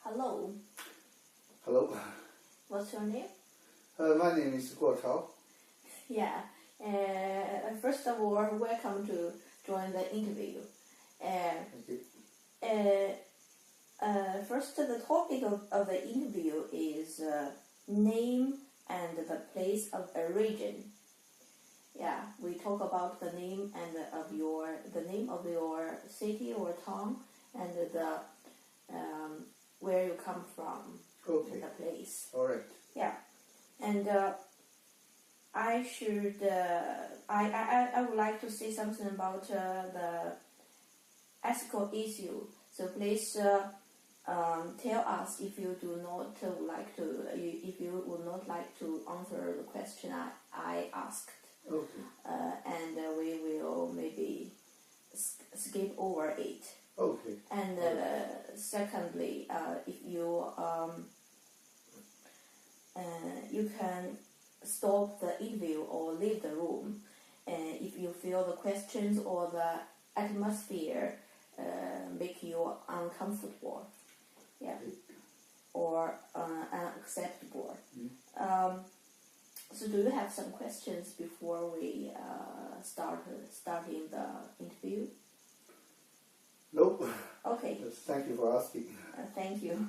Hello. Hello. What's your name? My name is Guo Chao. Yeah. First of all, welcome to join the interview. Thank you. First, the topic of the interview is name and the place of origin. Yeah, we talk about the name and the name of your city or town and the where you come from. Okay. The place. All right. Yeah, and I should. I would like to say something about the ethical issue. So please tell us if you do not like to. If you would not like to answer the question I asked. Okay. And we will maybe skip over it. Okay. And secondly, if you you can stop the interview or leave the room if you feel the questions or the atmosphere make you uncomfortable, yeah, or unacceptable. So do you have some questions before we starting the interview? Nope. Okay. Thank you for asking. Thank you.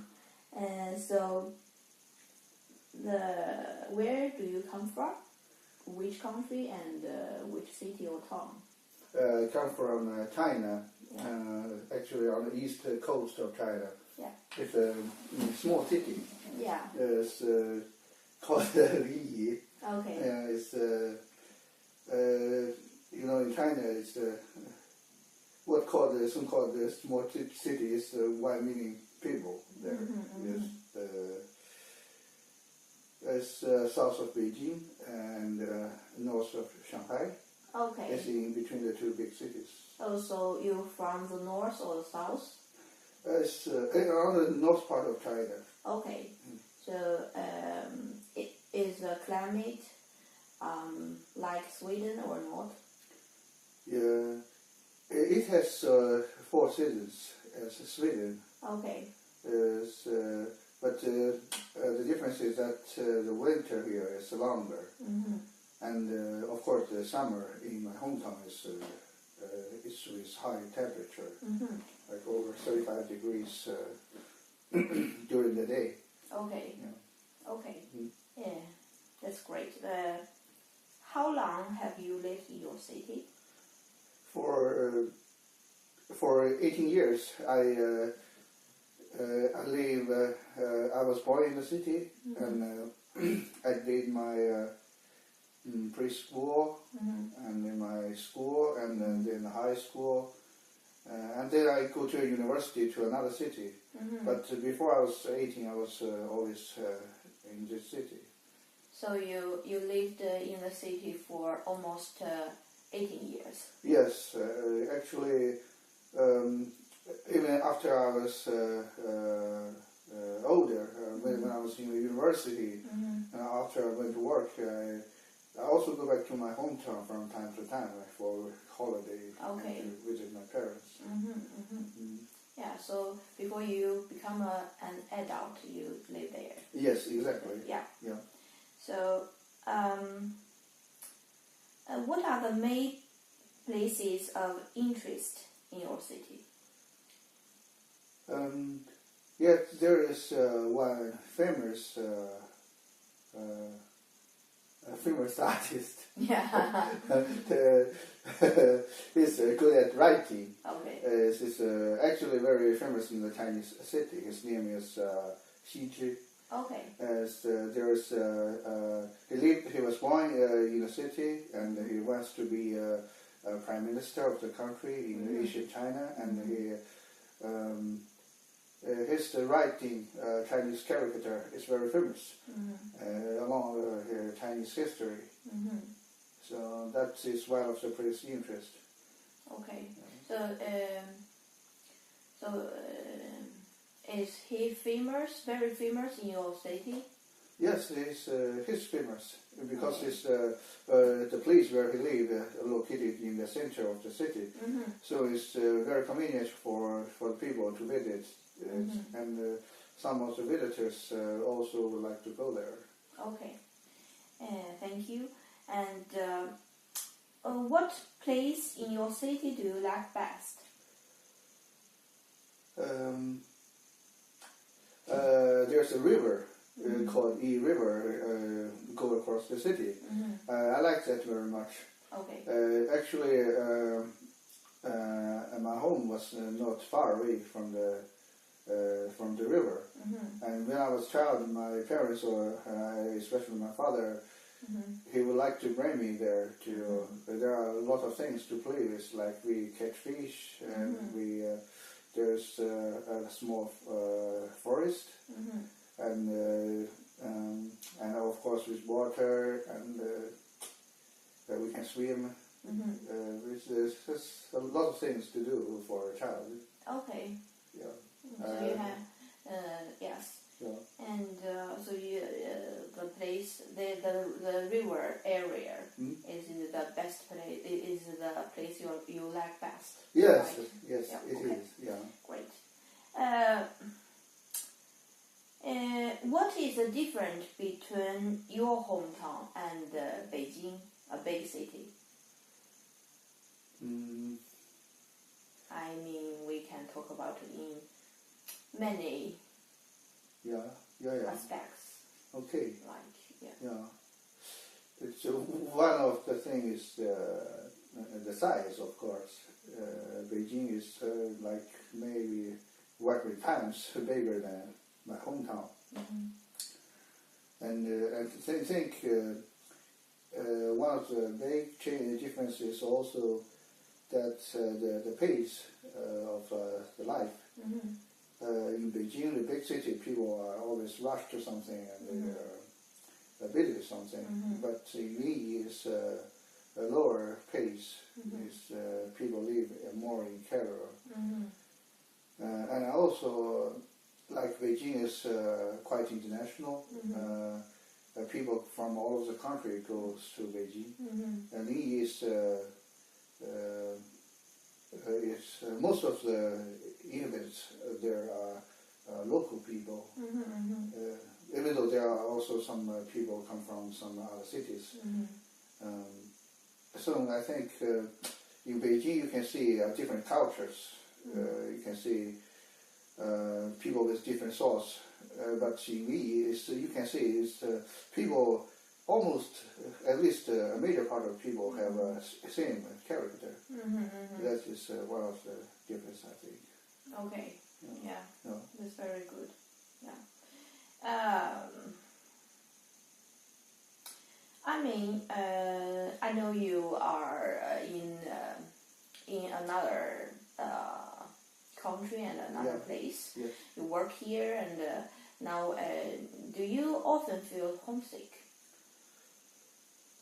So, where do you come from? Which country and which city or town? I come from China, Yeah. actually on the east coast of China. Yeah. It's a small city. Yeah. It's called Liyi. Okay. It's in China it's what some called the small city is 1 million people there. It's south of Beijing and north of Shanghai. Okay. It's in between the two big cities. Oh, so you're from the north or the south? It's around the north part of China. Okay. So is the climate like Sweden or not? Yeah, it has 4 seasons as Sweden. Okay. But the difference is that the winter here is longer, and of course the summer in my hometown is with high temperature, like over 35 degrees during the day. Okay. Yeah. Okay. Yeah, that's great. How long have you lived in your city? For 18 years, I live. I was born in the city, and I did my preschool, and then my school, and then high school, and then I go to a university to another city. But before I was 18, I was always in this city. So you lived in the city for almost 18 years. Yes, actually, even after I was older, when I was in the university, and after I went to work, I also go back to my hometown from time to time, like for holiday, Okay. and to visit my parents. Yeah, so before you become an adult, you live there. Yes, exactly. Yeah. Yeah. So, what are the main places of interest in your city? Yes, there is one famous artist. Yeah. He's good at writing. Okay. He's actually very famous in the Chinese city. His name is Xi Zhi. Okay. He was born in the city, and he wants to be a prime minister of the country in Asian China, and his writing, Chinese caricature, is very famous along Chinese history. So that is one of the place interest. Okay. So, is he famous? Very famous in your city? Yes, he's famous because it's the place where he lives located in the center of the city. So it's very convenient for people to visit. And some of the visitors also would like to go there. Okay, thank you. And what place in your city do you like best? There's a river called E River go across the city. I like that very much. Okay. Actually, my home was not far away from the river. And when I was a child, my parents, or especially my father, he would like to bring me there. There are a lot of things to play with, like we catch fish, and there's a small forest, and of course with water, and we can swim. There's a lot of things to do for a child. Okay. Yeah. So you have yes. Yeah. And so you the place the river area is the best place. Is the place you like best? Yes. Right? Yes. Yeah, It okay. is. Yeah. Great. What is the difference between your hometown and Beijing, a big city? I mean, we can talk about it in many aspects. Okay. Like It's one of the things is the size, of course. Beijing is like maybe 100 times bigger than my hometown. And I think one of the big differences also that the pace of the life. In Beijing, the big city, people are always rushed to something and they're busy with something. But in Yi is a lower pace. Is people live more in terror. And I also like Beijing is quite international. People from all over the country goes to Beijing, and Yi is most of the events there are local people. Even though there are also some people come from some other cities. So I think in Beijing you can see different cultures. You can see people with different thoughts. But in Yi, you can see is people almost, at least a major part of people have a same character. That is one of the differences, I think. Okay. Yeah. That's very good. Yeah. I mean, I know you are in another country and another place. Yes. You work here, and now, do you often feel homesick?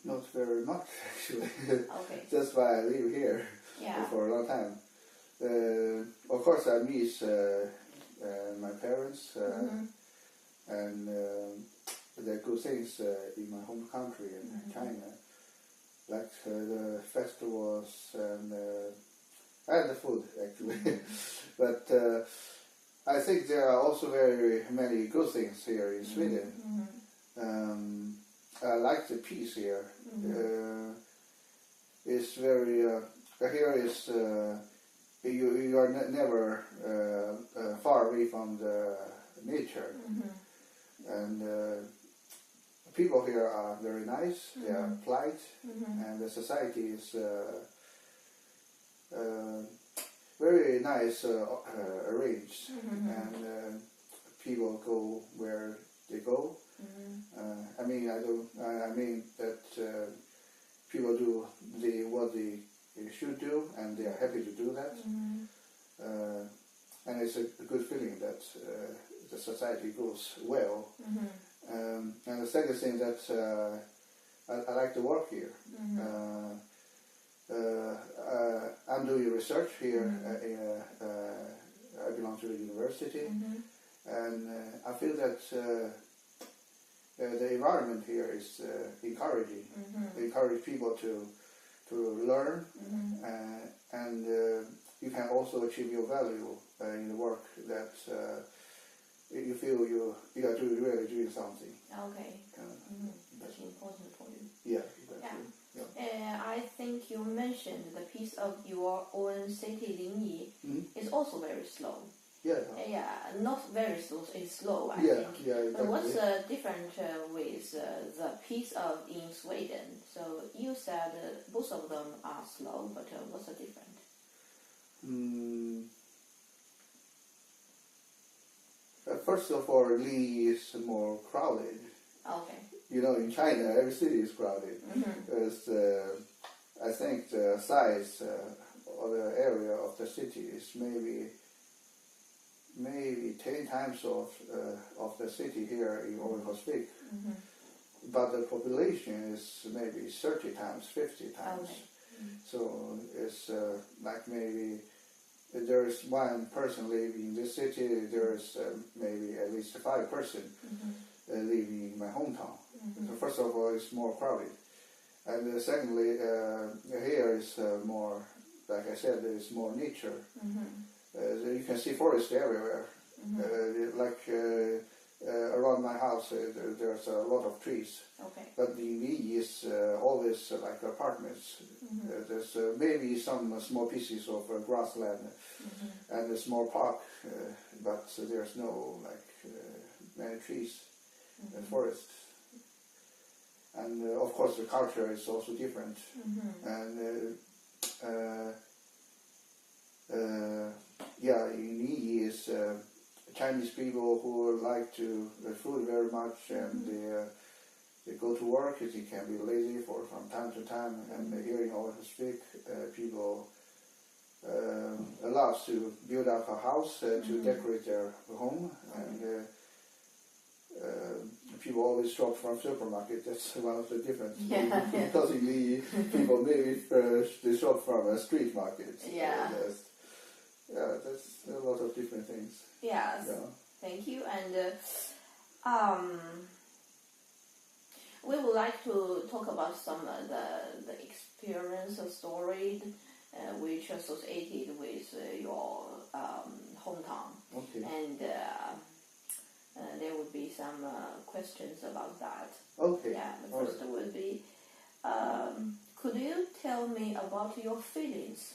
Not very much, actually. Okay. That's why I live here for a long time. Of course, I miss my parents and the good things in my home country in China, like the festivals and the food, actually. But I think there are also very many good things here in Sweden. I like the peace here. It's very here is you are never far away from the nature, and people here are very nice. They are polite, and the society is very nice arranged, and people go where they go. I mean that people do what they should do, and they are happy to do that. And it's a good feeling that the society goes well. And the second thing that I like to work here. I'm doing research here. I belong to the university, and I feel that the environment here is encouraging. Encourage people to learn, and you can also achieve your value in the work that you feel you are really doing something. Okay. That's important for you. Yeah, exactly. Yeah. I think you mentioned the piece of your own city, Linyi, is also very slow. Yeah. Yeah, not very slow, it's slow, I yeah, think. Yeah, exactly. But what's the difference with the piece of in Sweden? So you said both of them are slow, but what's the difference? First of all, Li is more crowded. Okay. You know, in China, every city is crowded. Because I think the size or the area of the city is maybe 10 times of the city here in Oregon-Speak. But the population is maybe 30 times, 50 times. Okay. So it's like maybe there is one person living in this city, there is maybe at least 5 persons living in my hometown. So first of all, it's more crowded. And secondly, here is more, like I said, there is more nature. You can see forest everywhere. Around my house, there's a lot of trees. Okay. But in Lee is always like apartments. There's maybe some small pieces of grassland and a small park, but there's no many trees and forests. And of course, the culture is also different. And in Lee is Chinese people who like to food very much, and they go to work. They can be lazy from time to time. And here in Oregon-Speak, people love to build up a house to decorate their home, and people always shop from supermarket. That's one of the differences. Because in Lee, people maybe they shop from a street market. Yeah. That's a lot of different things. Yes. Yeah. Thank you. And we would like to talk about some of the experience or story which associated with your hometown. Okay. And there would be some questions about that. Okay. Yeah. The first would be, could you tell me about your feelings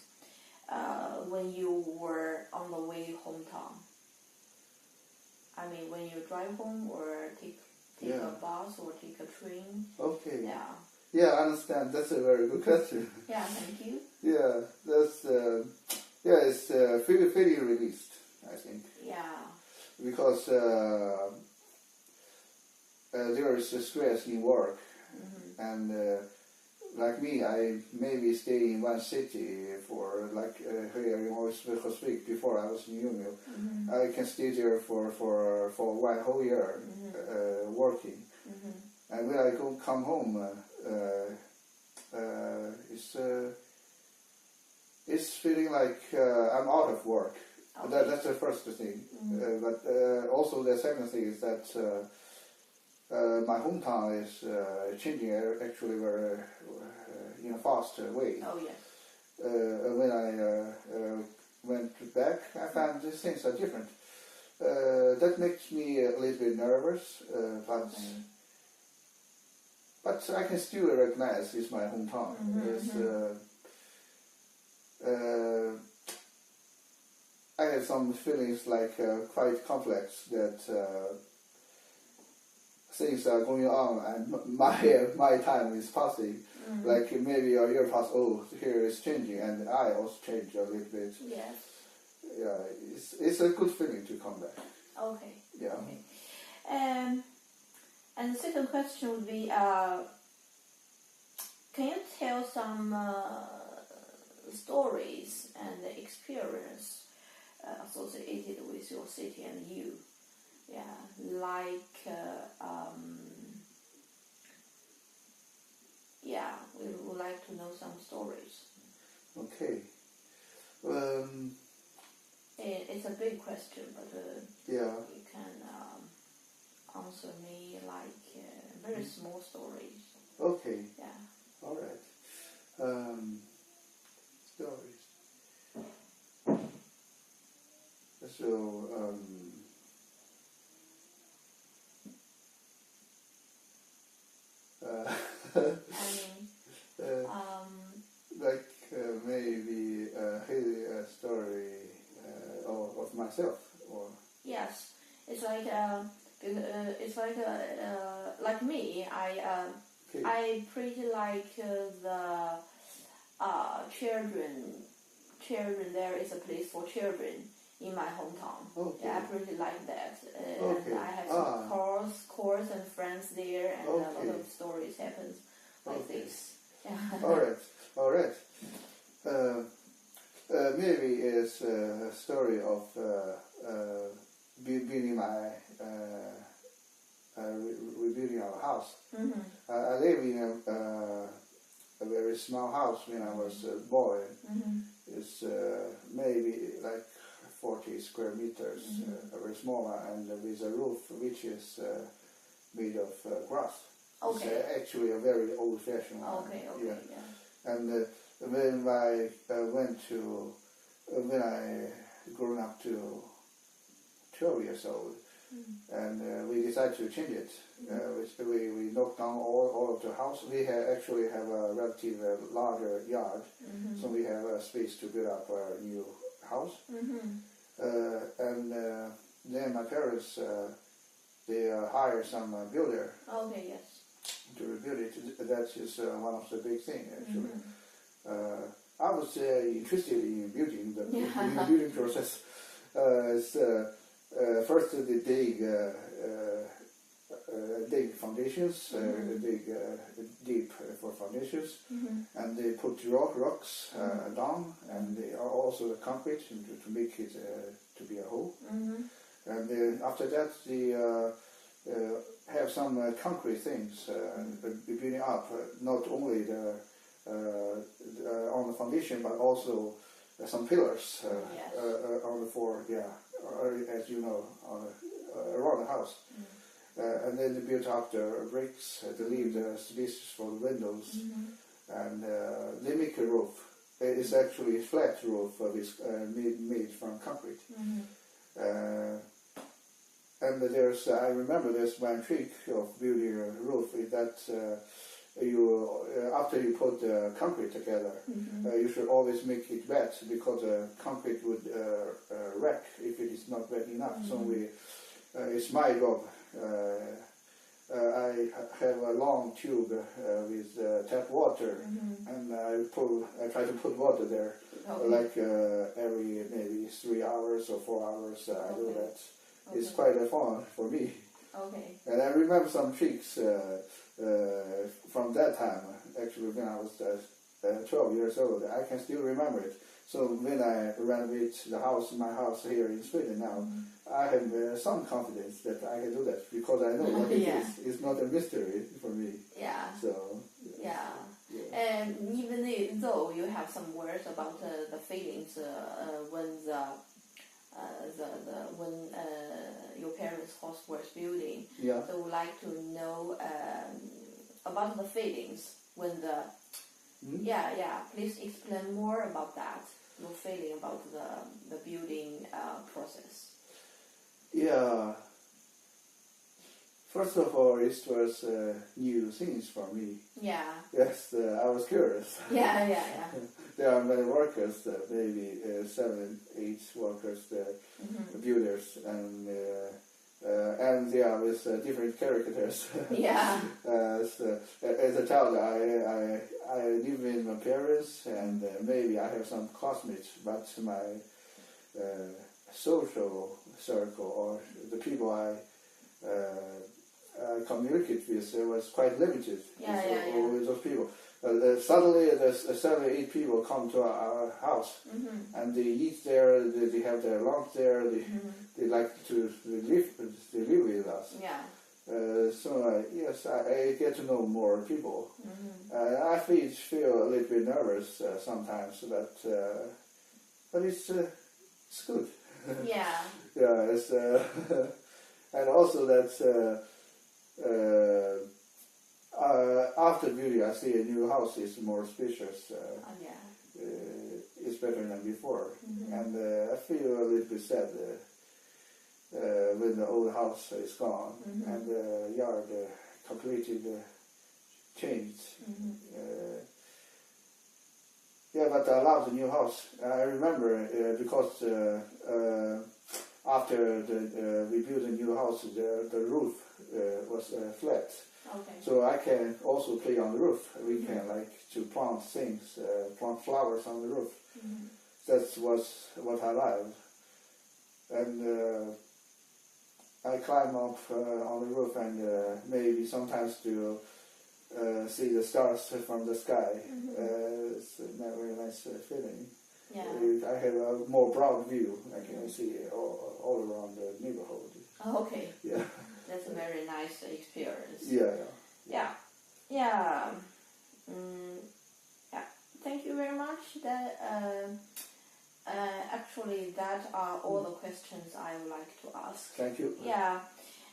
when you were on the way hometown? I mean, when you drive home or take a bus or take a train. Okay. Yeah. Yeah, I understand. That's a very good question. Yeah, thank you. Yeah, that's it's feeling released, I think. Yeah. Because there is a stress in work, and like me, I maybe stay in one city for here in Oregon-Speak before I was in Umeå. I can stay there for 1 whole year working, and when I come home, it's feeling like I'm out of work. Okay. That's the first thing. But also the second thing is that my hometown is changing actually very in a fast way. Oh yes. When I went back, I found these things are different. That makes me a little bit nervous, but I can still recognize it's my hometown. I have some feelings quite complex that things are going on and my time is passing. Like maybe a year passed, here is changing, and I also change a little bit. Yes. Yeah, it's a good feeling to come back. Okay. Yeah. Okay. And the second question would be, can you tell some stories and experience associated with your city and you? Yeah, we would like to know some stories. Okay. It's a big question, but you can answer me very small stories. Okay. Yeah. All right. Stories. So Like maybe a story of myself, or yes, it's like like me. okay. I pretty like the children. Children, there is a place for children in my hometown. Okay. Yeah, I pretty like that. Okay. And I have some course and friends there, and a lot of stories happens like this. Yeah. All right. Maybe it's a story of building rebuilding our house. Mm-hmm. I live in a very small house when I was a boy. Mm-hmm. It's maybe like 40 square meters, very small, and with a roof which is made of grass. Okay. It's actually a very old-fashioned one. Okay. Yeah. And when I when I grown up to 12 years old, and we decided to change it. We knocked down all of the house. We actually have a relatively larger yard, so we have a space to build up a new house. And then my parents they hired some builder. Okay. Yes. To rebuild it. That is one of the big things actually. I was interested in building the building process. First they dig foundations, dig deep for foundations, and they put rocks down, and they are also concrete to make it to be a hole. And then after that they have some concrete things building up, not only on the foundation, but also some pillars on the floor, as you know, around the house. And then they built up the bricks to leave the spaces for the windows, and they make a roof. It's actually a flat roof made from concrete. And there's, I remember there's one trick of building a roof is that after you put the concrete together, you should always make it wet, because the concrete would wreck if it is not wet enough. So it's my job. I have a long tube with tap water, and I try to put water there, like every maybe 3 hours or 4 hours. I do that. It's quite fun for me. Okay. And I remember some tricks from that time. Actually, when I was 12 years old, I can still remember it. So when I renovate my house here in Sweden now, I have some confidence that I can do that, because I know what it is. It's not a mystery for me. Yeah. So. Yeah. And even though you have some words about the feelings when when your parents' house was building, so would like to know about the feelings when the please explain more about that, your feeling about the building process. Yeah. First of all, it was new things for me. Yeah. Yes, I was curious. Yeah. There are many workers, maybe 7, 8 workers, builders, and they are with different characters. Yeah. So, as a child, I live with my parents, and maybe I have some classmates, but my social circle, or the people I communicate with, was quite limited with those people. Suddenly, there's 7 or 8 people come to our house, and they eat there. They have their lunch there. They like to live with us. Yeah. So yes, I get to know more people. I feel a little bit nervous sometimes, but it's good. Yeah. Yeah, it's and also that's. After building, I see a new house is more spacious. It's better than before, and I feel a little bit sad when the old house is gone and the yard completely changed. but I love the new house. I remember because after we built a new house, the roof was flat. Okay. So I can also play on the roof. We can like to plant things, plant flowers on the roof. That was what I loved. And I climb up on the roof and maybe sometimes to see the stars from the sky. It's a very nice feeling. Yeah. I have a more broad view. I can see all around the neighborhood. Okay. Yeah. That's a very nice experience. Yeah. Yeah. Yeah. Yeah. Thank you very much. Actually, that are all the questions I would like to ask. Thank you. Yeah.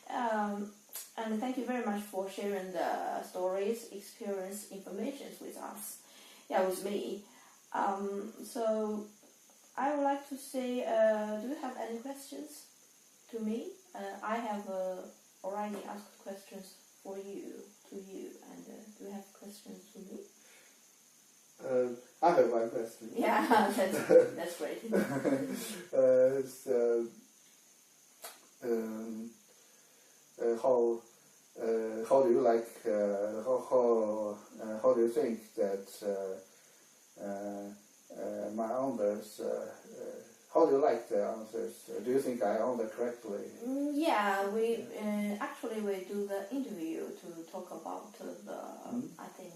And thank you very much for sharing the stories, experience, information with us. Yeah, with me. So I would like to say, do you have any questions to me? I have already asked questions to you, and do you have questions to me? I have one question. Yeah, that's great. How do you like? How do you think that my answers? How do you like the answers? Do you think I answered correctly? Yeah, we actually we do the interview to talk about I think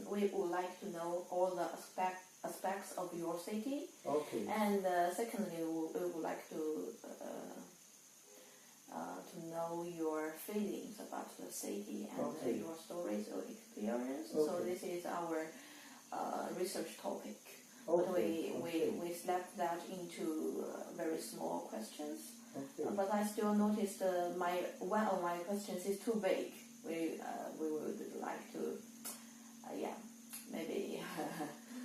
we would like to know all the aspects of your city. Okay. And secondly, we would like to know your feelings about the city and your stories or experience. Okay. So this is our research topic. Okay. But we slapped that into very small questions. Okay. But I still noticed one of my questions is too vague. We would like to maybe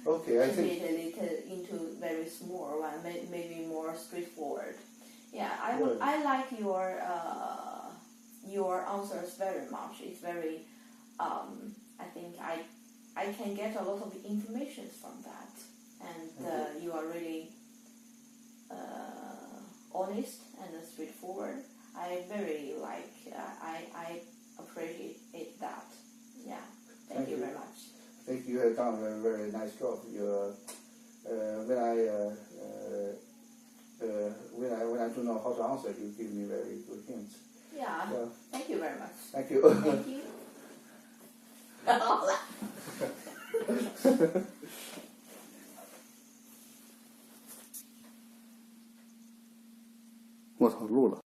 okay, I keep think it a little into very small one, maybe more straightforward. Yeah, Good. I like your answers very much. It's very I think I can get a lot of information from that, and you are really honest and straightforward. I very like. I appreciate that. Yeah, thank you very much. I think you have done a very nice job. When I don't know how to answer, you give me very good hints. Yeah, thank you very much. Thank you. Thank you. 我操，录了。